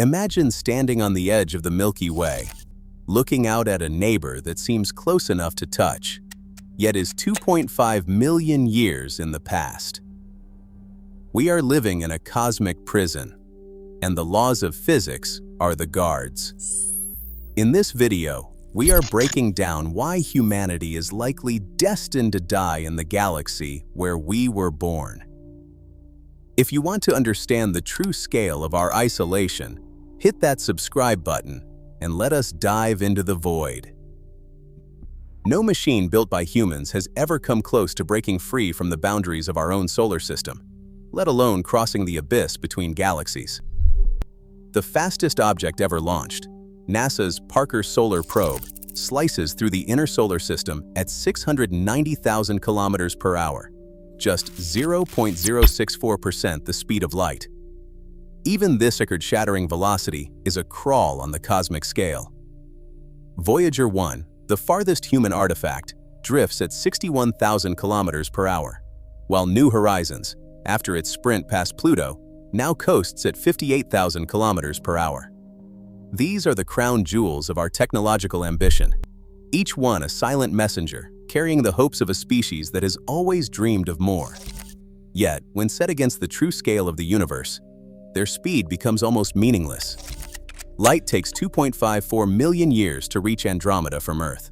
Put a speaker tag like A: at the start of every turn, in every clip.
A: Imagine standing on the edge of the Milky Way, looking out at a neighbor that seems close enough to touch, yet is 2.5 million years in the past. We are living in a cosmic prison, and the laws of physics are the guards. In this video, we are breaking down why humanity is likely destined to die in the galaxy where we were born. If you want to understand the true scale of our isolation, hit that subscribe button and let us dive into the void. No machine built by humans has ever come close to breaking free from the boundaries of our own solar system, let alone crossing the abyss between galaxies. The fastest object ever launched, NASA's Parker Solar Probe, slices through the inner solar system at 690,000 kilometers per hour, just 0.064% the speed of light. Even this record-shattering velocity is a crawl on the cosmic scale. Voyager 1, the farthest human artifact, drifts at 61,000 kilometers per hour, while New Horizons, after its sprint past Pluto, now coasts at 58,000 kilometers per hour. These are the crown jewels of our technological ambition, each one a silent messenger carrying the hopes of a species that has always dreamed of more. Yet, when set against the true scale of the universe, their speed becomes almost meaningless. Light takes 2.54 million years to reach Andromeda from Earth.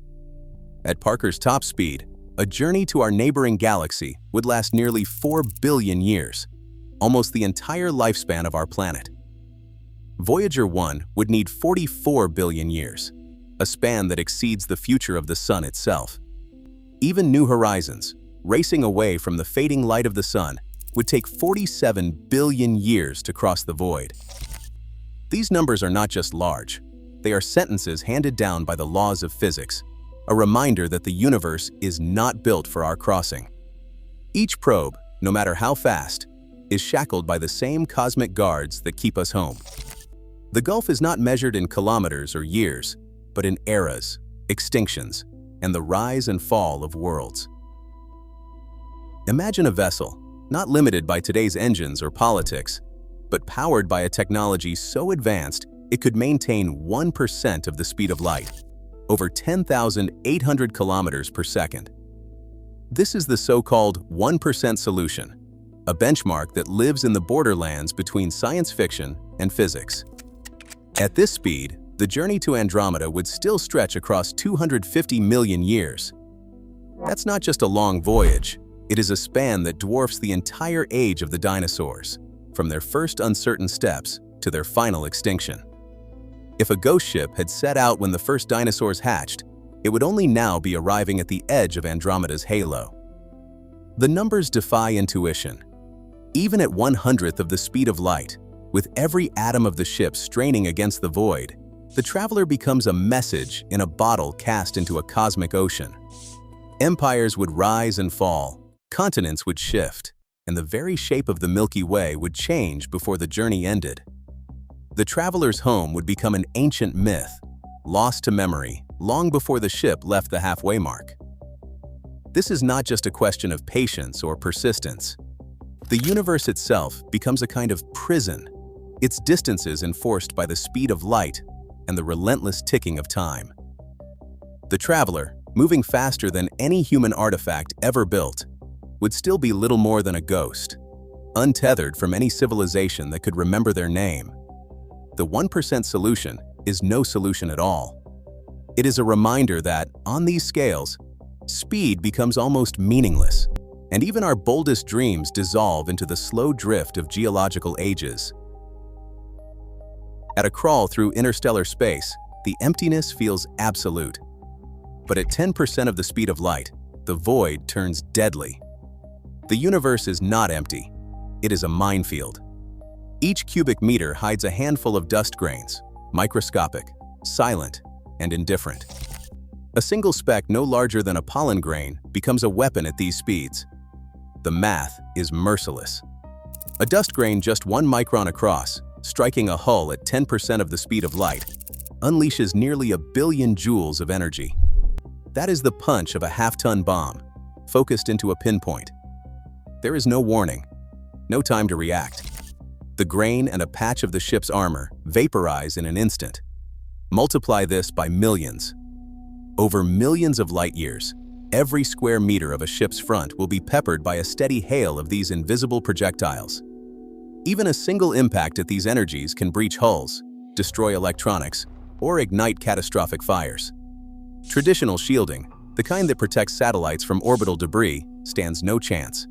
A: At Parker's top speed, a journey to our neighboring galaxy would last nearly 4 billion years, almost the entire lifespan of our planet. Voyager 1 would need 44 billion years, a span that exceeds the future of the Sun itself. Even New Horizons, racing away from the fading light of the Sun, would take 47 billion years to cross the void. These numbers are not just large, they are sentences handed down by the laws of physics, a reminder that the universe is not built for our crossing. Each probe, no matter how fast, is shackled by the same cosmic guards that keep us home. The gulf is not measured in kilometers or years, but in eras, extinctions, and the rise and fall of worlds. Imagine a vessel, not limited by today's engines or politics, but powered by a technology so advanced it could maintain 1% of the speed of light, over 10,800 kilometers per second. This is the so-called 1% solution, a benchmark that lives in the borderlands between science fiction and physics. At this speed, the journey to Andromeda would still stretch across 250 million years. That's not just a long voyage. It is a span that dwarfs the entire age of the dinosaurs, from their first uncertain steps to their final extinction. If a ghost ship had set out when the first dinosaurs hatched, it would only now be arriving at the edge of Andromeda's halo. The numbers defy intuition. Even at 1/100th of the speed of light, with every atom of the ship straining against the void, the traveler becomes a message in a bottle cast into a cosmic ocean. Empires would rise and fall, continents would shift, and the very shape of the Milky Way would change before the journey ended. The traveler's home would become an ancient myth, lost to memory long before the ship left the halfway mark. This is not just a question of patience or persistence. The universe itself becomes a kind of prison, its distances enforced by the speed of light and the relentless ticking of time. The traveler, moving faster than any human artifact ever built, would still be little more than a ghost, untethered from any civilization that could remember their name. The 1% solution is no solution at all. It is a reminder that, on these scales, speed becomes almost meaningless, and even our boldest dreams dissolve into the slow drift of geological ages. At a crawl through interstellar space, the emptiness feels absolute. But at 10% of the speed of light, the void turns deadly. The universe is not empty. It is a minefield. Each cubic meter hides a handful of dust grains, microscopic, silent, and indifferent. A single speck no larger than a pollen grain becomes a weapon at these speeds. The math is merciless. A dust grain just 1 micron across, striking a hull at 10% of the speed of light, unleashes nearly 1 billion joules of energy. That is the punch of a half-ton bomb, focused into a pinpoint. There is no warning, no time to react. The grain and a patch of the ship's armor vaporize in an instant. Multiply this by millions. Over millions of light years, every square meter of a ship's front will be peppered by a steady hail of these invisible projectiles. Even a single impact at these energies can breach hulls, destroy electronics, or ignite catastrophic fires. Traditional shielding, the kind that protects satellites from orbital debris, stands no chance.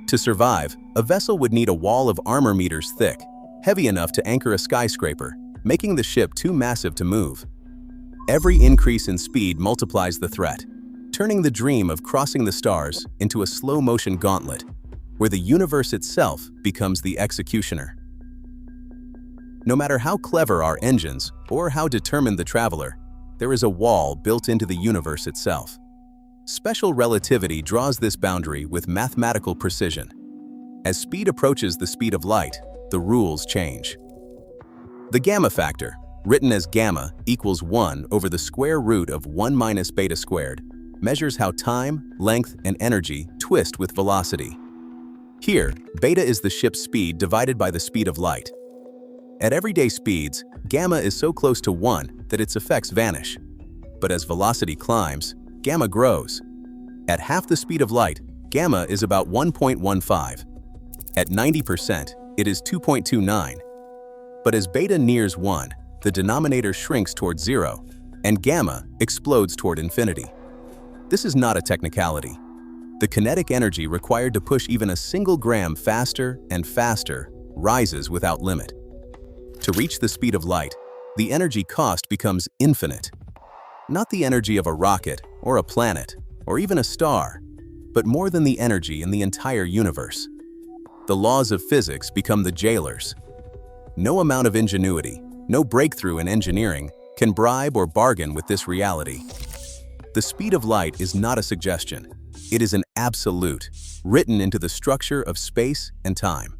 A: To survive, a vessel would need a wall of armor meters thick, heavy enough to anchor a skyscraper, making the ship too massive to move. Every increase in speed multiplies the threat, turning the dream of crossing the stars into a slow-motion gauntlet, where the universe itself becomes the executioner. No matter how clever our engines or how determined the traveler, there is a wall built into the universe itself. Special relativity draws this boundary with mathematical precision. As speed approaches the speed of light, the rules change. The gamma factor, written as gamma equals 1 over the square root of 1 minus beta squared, measures how time, length, and energy twist with velocity. Here, beta is the ship's speed divided by the speed of light. At everyday speeds, gamma is so close to 1 that its effects vanish. But as velocity climbs, gamma grows. At half the speed of light, gamma is about 1.15. At 90%, it is 2.29. But as beta nears 1, the denominator shrinks toward 0, and gamma explodes toward infinity. This is not a technicality. The kinetic energy required to push even a single gram faster and faster rises without limit. To reach the speed of light, the energy cost becomes infinite. Not the energy of a rocket or a planet or even a star, but more than the energy in the entire universe. The laws of physics become the jailers. No amount of ingenuity, no breakthrough in engineering can bribe or bargain with this reality. The speed of light is not a suggestion. It is an absolute, written into the structure of space and time.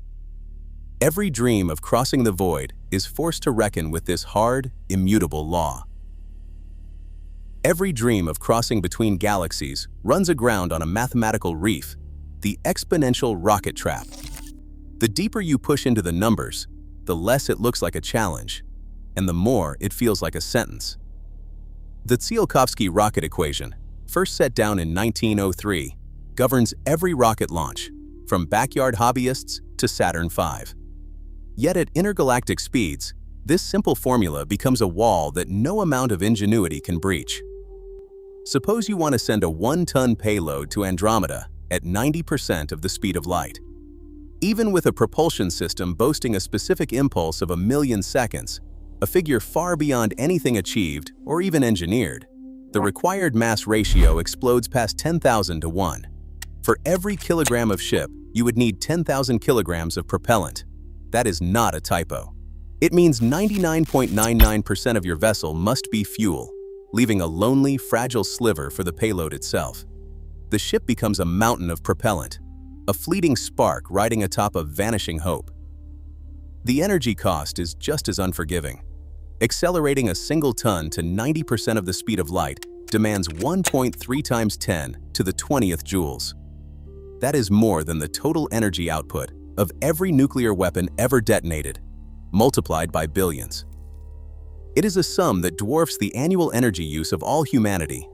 A: Every dream of crossing the void is forced to reckon with this hard, immutable law. Every dream of crossing between galaxies runs aground on a mathematical reef, the exponential rocket trap. The deeper you push into the numbers, the less it looks like a challenge, and the more it feels like a sentence. The Tsiolkovsky rocket equation, first set down in 1903, governs every rocket launch, from backyard hobbyists to Saturn V. Yet at intergalactic speeds, this simple formula becomes a wall that no amount of ingenuity can breach. Suppose you want to send a 1-ton payload to Andromeda at 90% of the speed of light. Even with a propulsion system boasting a specific impulse of 1,000,000 seconds, a figure far beyond anything achieved or even engineered, the required mass ratio explodes past 10,000 to 1. For every kilogram of ship, you would need 10,000 kilograms of propellant. That is not a typo. It means 99.99% of your vessel must be fuel, leaving a lonely, fragile sliver for the payload itself. The ship becomes a mountain of propellant, a fleeting spark riding atop of vanishing hope. The energy cost is just as unforgiving. Accelerating a single ton to 90% of the speed of light demands 1.3 times 10 to the 20th joules. That is more than the total energy output of every nuclear weapon ever detonated, multiplied by billions. It is a sum that dwarfs the annual energy use of all humanity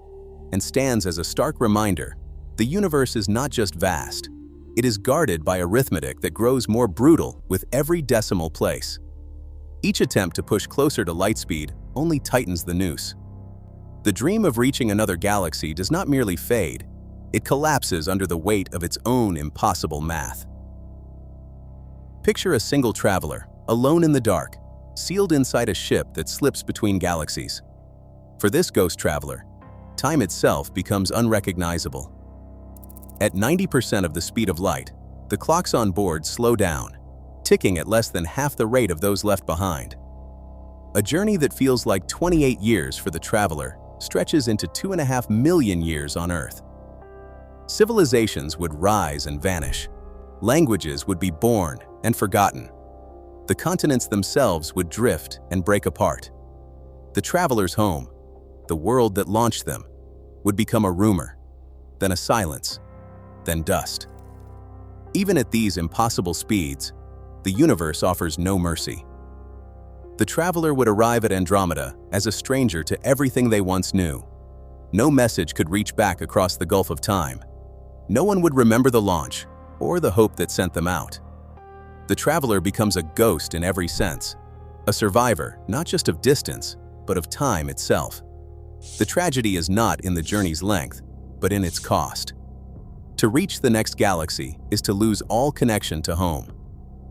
A: and stands as a stark reminder the universe is not just vast, it is guarded by arithmetic that grows more brutal with every decimal place. Each attempt to push closer to light speed only tightens the noose. The dream of reaching another galaxy does not merely fade, it collapses under the weight of its own impossible math. Picture a single traveler, alone in the dark, sealed inside a ship that slips between galaxies. For this ghost traveler, time itself becomes unrecognizable. At 90% of the speed of light, the clocks on board slow down, ticking at less than half the rate of those left behind. A journey that feels like 28 years for the traveler stretches into 2.5 million years on Earth. Civilizations would rise and vanish. Languages would be born and forgotten. The continents themselves would drift and break apart. The traveler's home, the world that launched them, would become a rumor, then a silence, then dust. Even at these impossible speeds, the universe offers no mercy. The traveler would arrive at Andromeda as a stranger to everything they once knew. No message could reach back across the gulf of time. No one would remember the launch or the hope that sent them out. The traveler becomes a ghost in every sense, a survivor not just of distance, but of time itself. The tragedy is not in the journey's length, but in its cost. To reach the next galaxy is to lose all connection to home,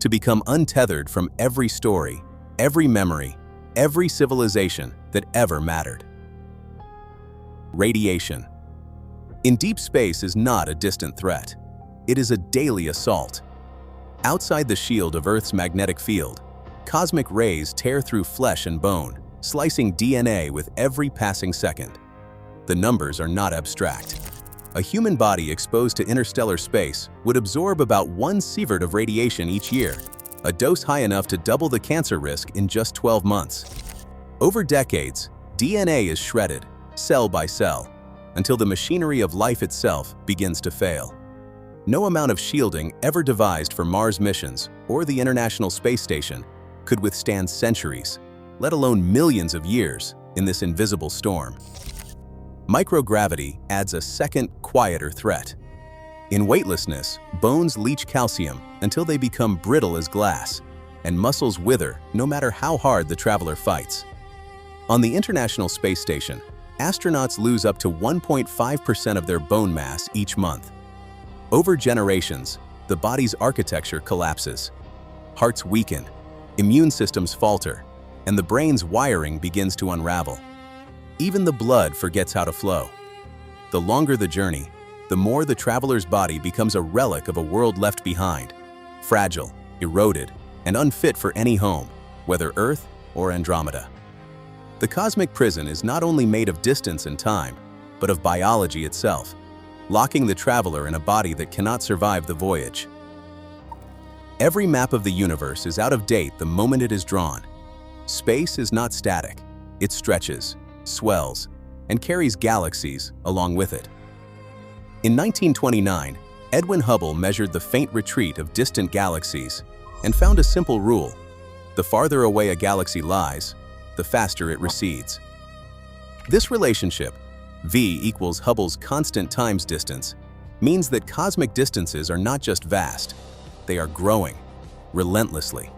A: to become untethered from every story, every memory, every civilization that ever mattered. Radiation. In deep space is not a distant threat. It is a daily assault. Outside the shield of Earth's magnetic field, cosmic rays tear through flesh and bone, slicing DNA with every passing second. The numbers are not abstract. A human body exposed to interstellar space would absorb about 1 sievert of radiation each year, a dose high enough to double the cancer risk in just 12 months. Over decades, DNA is shredded, cell by cell, until the machinery of life itself begins to fail. No amount of shielding ever devised for Mars missions or the International Space Station could withstand centuries, let alone millions of years, in this invisible storm. Microgravity adds a second, quieter threat. In weightlessness, bones leach calcium until they become brittle as glass, and muscles wither no matter how hard the traveler fights. On the International Space Station, astronauts lose up to 1.5% of their bone mass each month. Over generations, the body's architecture collapses. Hearts weaken, immune systems falter, and the brain's wiring begins to unravel. Even the blood forgets how to flow. The longer the journey, the more the traveler's body becomes a relic of a world left behind, fragile, eroded, and unfit for any home, whether Earth or Andromeda. The cosmic prison is not only made of distance and time, but of biology itself, locking the traveler in a body that cannot survive the voyage. Every map of the universe is out of date the moment it is drawn. Space is not static. It stretches, swells, and carries galaxies along with it. In 1929, Edwin Hubble measured the faint retreat of distant galaxies and found a simple rule: the farther away a galaxy lies, the faster it recedes. This relationship, V equals Hubble's constant times distance, means that cosmic distances are not just vast, they are growing, relentlessly.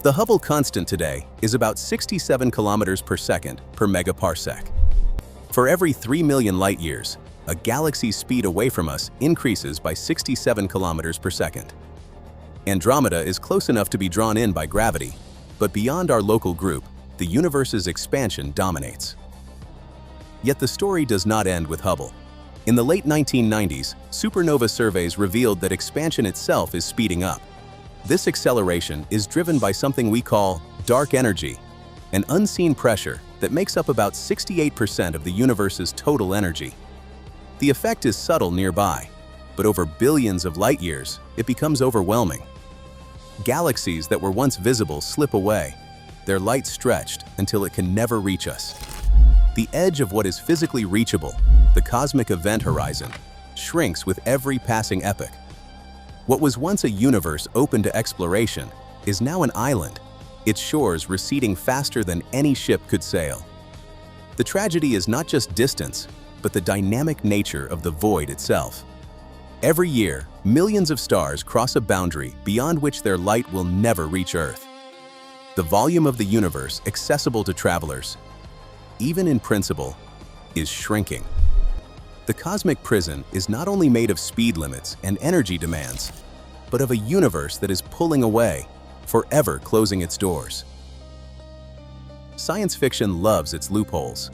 A: The Hubble constant today is about 67 kilometers per second per megaparsec. For every 3 million light-years, a galaxy's speed away from us increases by 67 kilometers per second. Andromeda is close enough to be drawn in by gravity, but beyond our local group, the universe's expansion dominates. Yet the story does not end with Hubble. In the late 1990s, supernova surveys revealed that expansion itself is speeding up. This acceleration is driven by something we call dark energy, an unseen pressure that makes up about 68% of the universe's total energy. The effect is subtle nearby, but over billions of light-years, it becomes overwhelming. Galaxies that were once visible slip away, their light stretched until it can never reach us. The edge of what is physically reachable, the cosmic event horizon, shrinks with every passing epoch. What was once a universe open to exploration is now an island, its shores receding faster than any ship could sail. The tragedy is not just distance, but the dynamic nature of the void itself. Every year, millions of stars cross a boundary beyond which their light will never reach Earth. The volume of the universe accessible to travelers, even in principle, is shrinking. The cosmic prison is not only made of speed limits and energy demands, but of a universe that is pulling away, forever closing its doors. Science fiction loves its loopholes.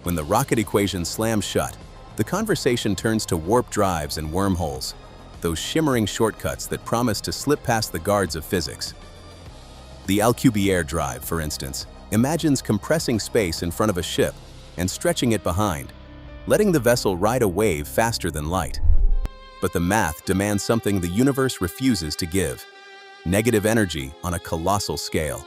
A: When the rocket equation slams shut, the conversation turns to warp drives and wormholes, those shimmering shortcuts that promise to slip past the guards of physics. The Alcubierre drive, for instance, imagines compressing space in front of a ship and stretching it behind, letting the vessel ride a wave faster than light. But the math demands something the universe refuses to give: negative energy on a colossal scale.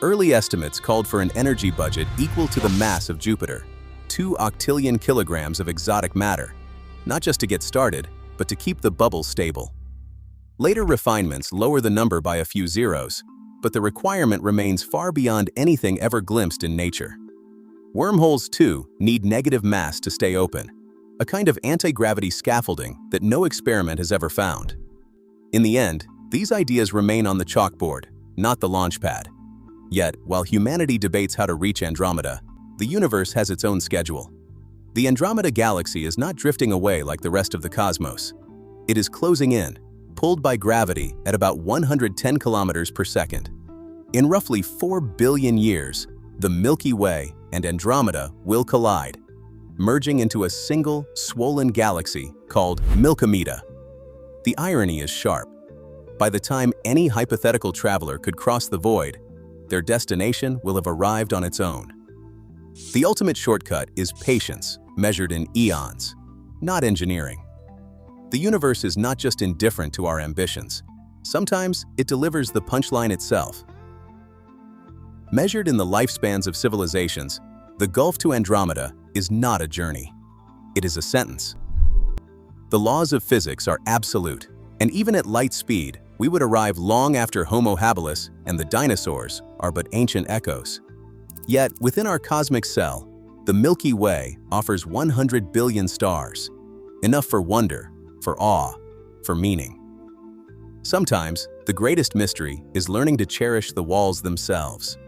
A: Early estimates called for an energy budget equal to the mass of Jupiter, 2 octillion kilograms of exotic matter, not just to get started, but to keep the bubble stable. Later refinements lower the number by a few zeros, but the requirement remains far beyond anything ever glimpsed in nature. Wormholes, too, need negative mass to stay open, a kind of anti-gravity scaffolding that no experiment has ever found. In the end, these ideas remain on the chalkboard, not the launch pad. Yet, while humanity debates how to reach Andromeda, the universe has its own schedule. The Andromeda galaxy is not drifting away like the rest of the cosmos. It is closing in, pulled by gravity at about 110 kilometers per second. In roughly 4 billion years, the Milky Way and Andromeda will collide, merging into a single, swollen galaxy called Milkomeda. The irony is sharp. By the time any hypothetical traveler could cross the void, their destination will have arrived on its own. The ultimate shortcut is patience, measured in eons, not engineering. The universe is not just indifferent to our ambitions. Sometimes it delivers the punchline itself. Measured in the lifespans of civilizations, the gulf to Andromeda is not a journey. It is a sentence. The laws of physics are absolute, and even at light speed, we would arrive long after Homo habilis and the dinosaurs are but ancient echoes. Yet, within our cosmic cell, the Milky Way offers 100 billion stars, enough for wonder, for awe, for meaning. Sometimes, the greatest mystery is learning to cherish the walls themselves.